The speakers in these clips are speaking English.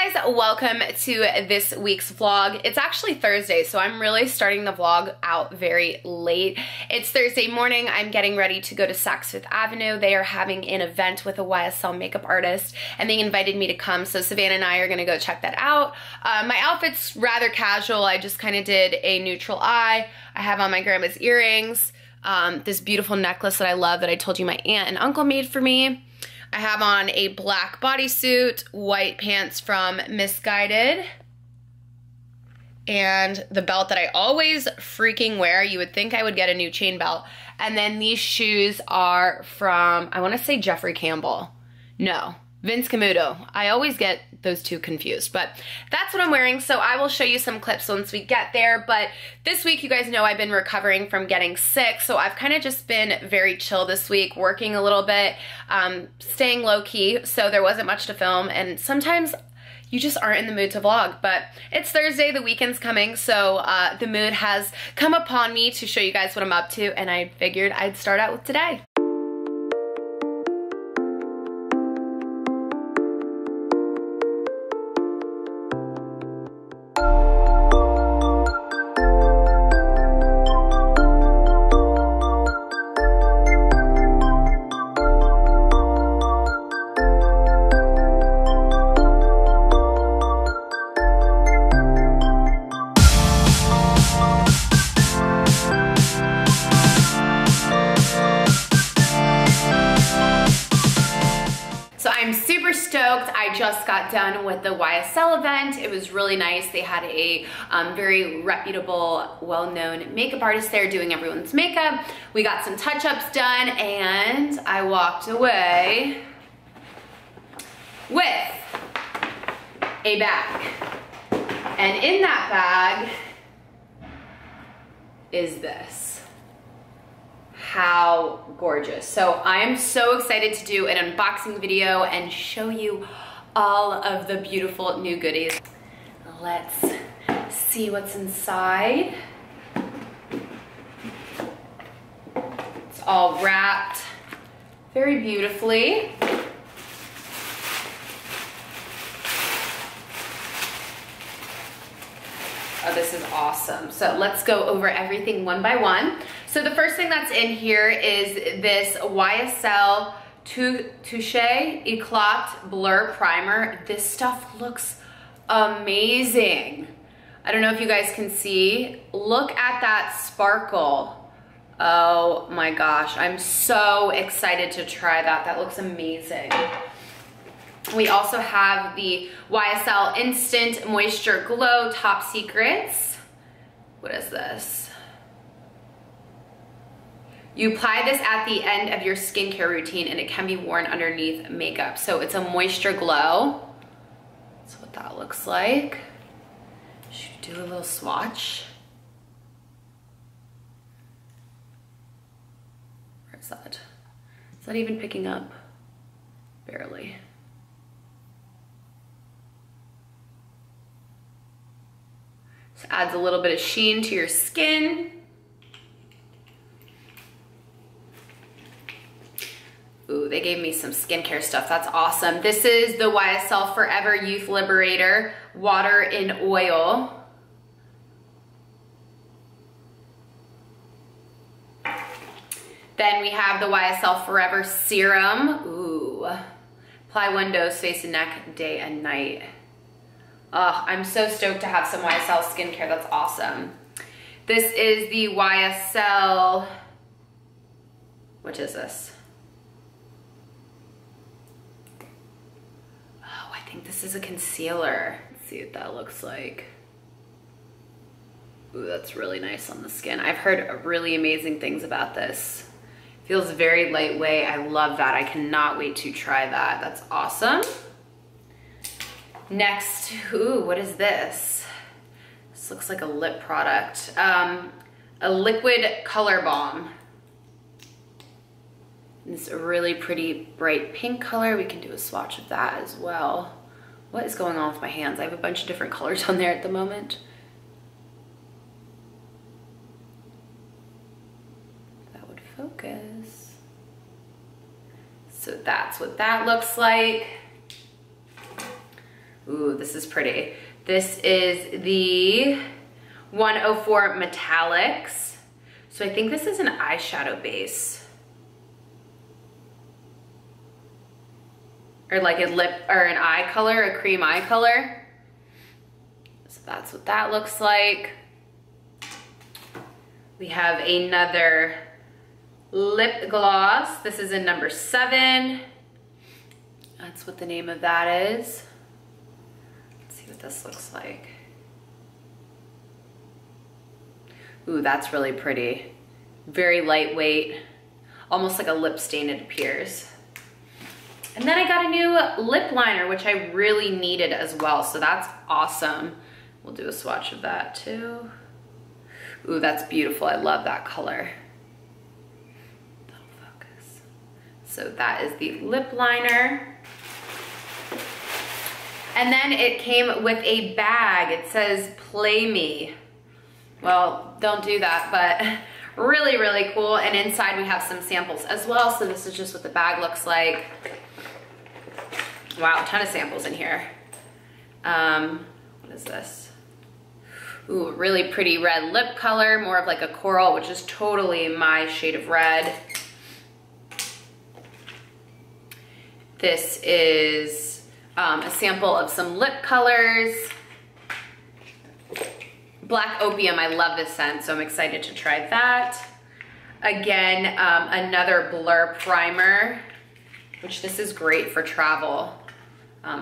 Hey guys, welcome to this week's vlog. It's actually Thursday, so I'm really starting the vlog out very late. It's Thursday morning. I'm getting ready to go to Saks Fifth Avenue. They are having an event with a YSL makeup artist, and they invited me to come, so Savannah and I are gonna go check that out. My outfit's rather casual. I just kind of did a neutral eye. I have on my grandma's earrings, this beautiful necklace that I love that I told you my aunt and uncle made for me. I have on a black bodysuit, white pants from Misguided, and the belt that I always freaking wear. You would think I would get a new chain belt. And then these shoes are from, I want to say Jeffrey Campbell. No, Vince Camuto. I always get those two confused, but that's what I'm wearing. So I will show you some clips once we get there. But this week, you guys know I've been recovering from getting sick. So I've kind of just been very chill this week, working a little bit, staying low key. So there wasn't much to film. And sometimes you just aren't in the mood to vlog, but it's Thursday, the weekend's coming. So the mood has come upon me to show you guys what I'm up to. And I figured I'd start out with today. I'm super stoked. I just got done with the YSL event. It was really nice. They had a very reputable, well-known makeup artist there doing everyone's makeup. We got some touch-ups done and I walked away with a bag. And in that bag is this. How gorgeous. So I am so excited to do an unboxing video and show you all of the beautiful new goodies. Let's see what's inside. It's all wrapped very beautifully. Oh, this is awesome. So let's go over everything one by one. So the first thing that's in here is this YSL Touche Eclat Blur Primer. This stuff looks amazing. I don't know if you guys can see. Look at that sparkle. Oh my gosh, I'm so excited to try that. That looks amazing. We also have the YSL Instant Moisture Glow Top Secrets. What is this? You apply this at the end of your skincare routine and it can be worn underneath makeup. So it's a moisture glow. That's what that looks like. Should do a little swatch. Where is that? Is that even picking up? Barely. So adds a little bit of sheen to your skin. Ooh, they gave me some skincare stuff. That's awesome. This is the YSL Forever Youth Liberator Water in Oil. Then we have the YSL Forever Serum. Ooh. Apply one dose, face and neck, day and night. Oh, I'm so stoked to have some YSL skincare. That's awesome. This is the YSL, what is this? Oh, I think this is a concealer. Let's see what that looks like. Ooh, that's really nice on the skin. I've heard really amazing things about this. Feels very lightweight. I love that. I cannot wait to try that. That's awesome. Next, ooh, what is this? This looks like a lip product. A liquid color balm. It's a really pretty bright pink color. We can do a swatch of that as well. What is going on with my hands? I have a bunch of different colors on there at the moment. That would focus. So that's what that looks like. Ooh, this is pretty. This is the 104 Metallics. So I think this is an eyeshadow base. Or like a lip, or an eye color, a cream eye color. So that's what that looks like. We have another lip gloss. This is in number 7. That's what the name of that is. Let's see what this looks like. Ooh, that's really pretty. Very lightweight, almost like a lip stain it appears. And then I got a new lip liner, which I really needed as well, so that's awesome. We'll do a swatch of that too. Ooh, that's beautiful. I love that color. That'll focus. So that is the lip liner. And then it came with a bag. It says, "Play Me." Well, don't do that, but really, really cool. And inside we have some samples as well. So this is just what the bag looks like. Wow, a ton of samples in here. What is this? Ooh, a really pretty red lip color, more of like a coral, which is totally my shade of red. This is a sample of some lip colors. Black Opium, I love this scent, so I'm excited to try that. Again, another Blur primer, which this is great for travel.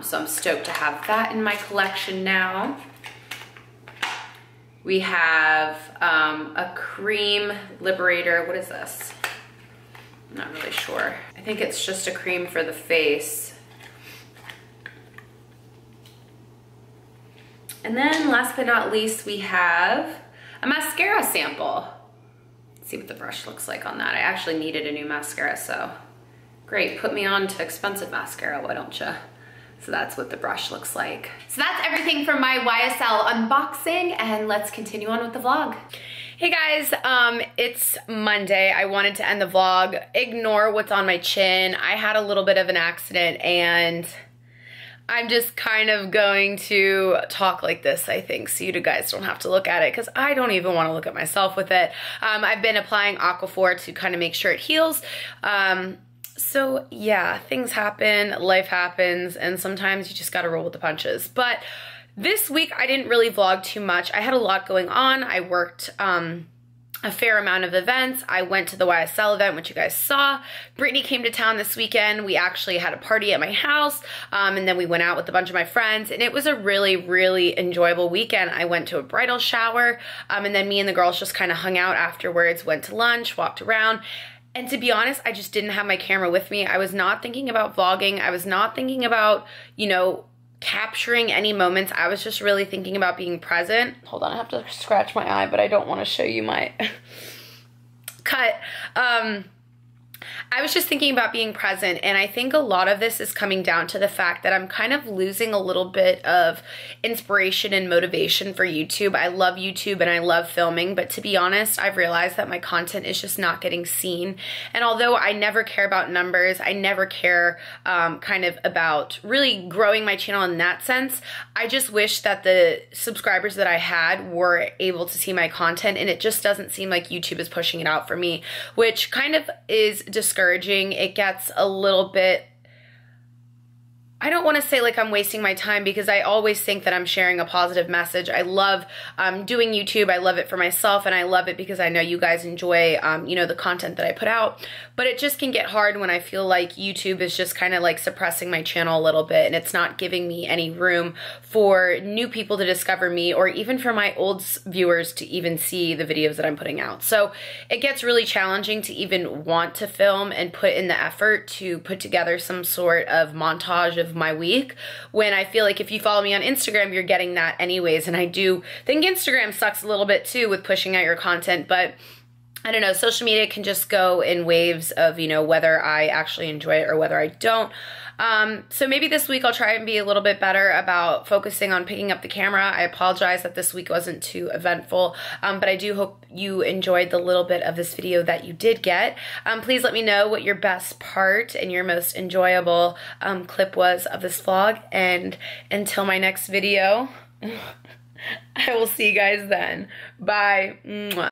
So I'm stoked to have that in my collection now. We have a cream liberator. What is this? I'm not really sure. I think it's just a cream for the face. And then last but not least, we have a mascara sample. Let's see what the brush looks like on that. I actually needed a new mascara, so great. Put me on to expensive mascara, why don't you? So that's what the brush looks like. So that's everything from my YSL unboxing, and let's continue on with the vlog. Hey guys, it's Monday. I wanted to end the vlog. Ignore what's on my chin. I had a little bit of an accident, and I'm just kind of going to talk like this, I think, so you guys don't have to look at it, because I don't even want to look at myself with it. I've been applying Aquaphor to kind of make sure it heals. So yeah, things happen, life happens, and sometimes you just gotta roll with the punches. But this week I didn't really vlog too much. I had a lot going on. I worked a fair amount of events. I went to the YSL event, which you guys saw. Brittany came to town this weekend. We actually had a party at my house, and then we went out with a bunch of my friends, and it was a really, really enjoyable weekend. I went to a bridal shower, and then me and the girls just kind of hung out afterwards, went to lunch, walked around. And to be honest, I just didn't have my camera with me. I was not thinking about vlogging. I was not thinking about, you know, capturing any moments. I was just really thinking about being present. Hold on, I have to scratch my eye, but I don't want to show you my cut. I was just thinking about being present, and I think a lot of this is coming down to the fact that I'm kind of losing a little bit of inspiration and motivation for YouTube. I love YouTube and I love filming, but to be honest, I've realized that my content is just not getting seen. And although I never care about numbers, I never care kind of about really growing my channel in that sense, I just wish that the subscribers that I had were able to see my content, and it just doesn't seem like YouTube is pushing it out for me, which kind of is discouraging. It gets a little bit, I don't want to say like I'm wasting my time, because I always think that I'm sharing a positive message. I love doing YouTube. I love it for myself, and I love it because I know you guys enjoy, you know, the content that I put out. But it just can get hard when I feel like YouTube is just kind of like suppressing my channel a little bit, and it's not giving me any room for new people to discover me, or even for my old viewers to even see the videos that I'm putting out. So it gets really challenging to even want to film and put in the effort to put together some sort of montage of my week, when I feel like if you follow me on Instagram, you're getting that anyways. And I do think Instagram sucks a little bit too with pushing out your content, but I don't know, social media can just go in waves of, you know, whether I actually enjoy it or whether I don't. So maybe this week I'll try and be a little bit better about focusing on picking up the camera. I apologize that this week wasn't too eventful, but I do hope you enjoyed the little bit of this video that you did get. Please let me know what your best part and your most enjoyable clip was of this vlog, and until my next video, I will see you guys then. Bye. Mwah.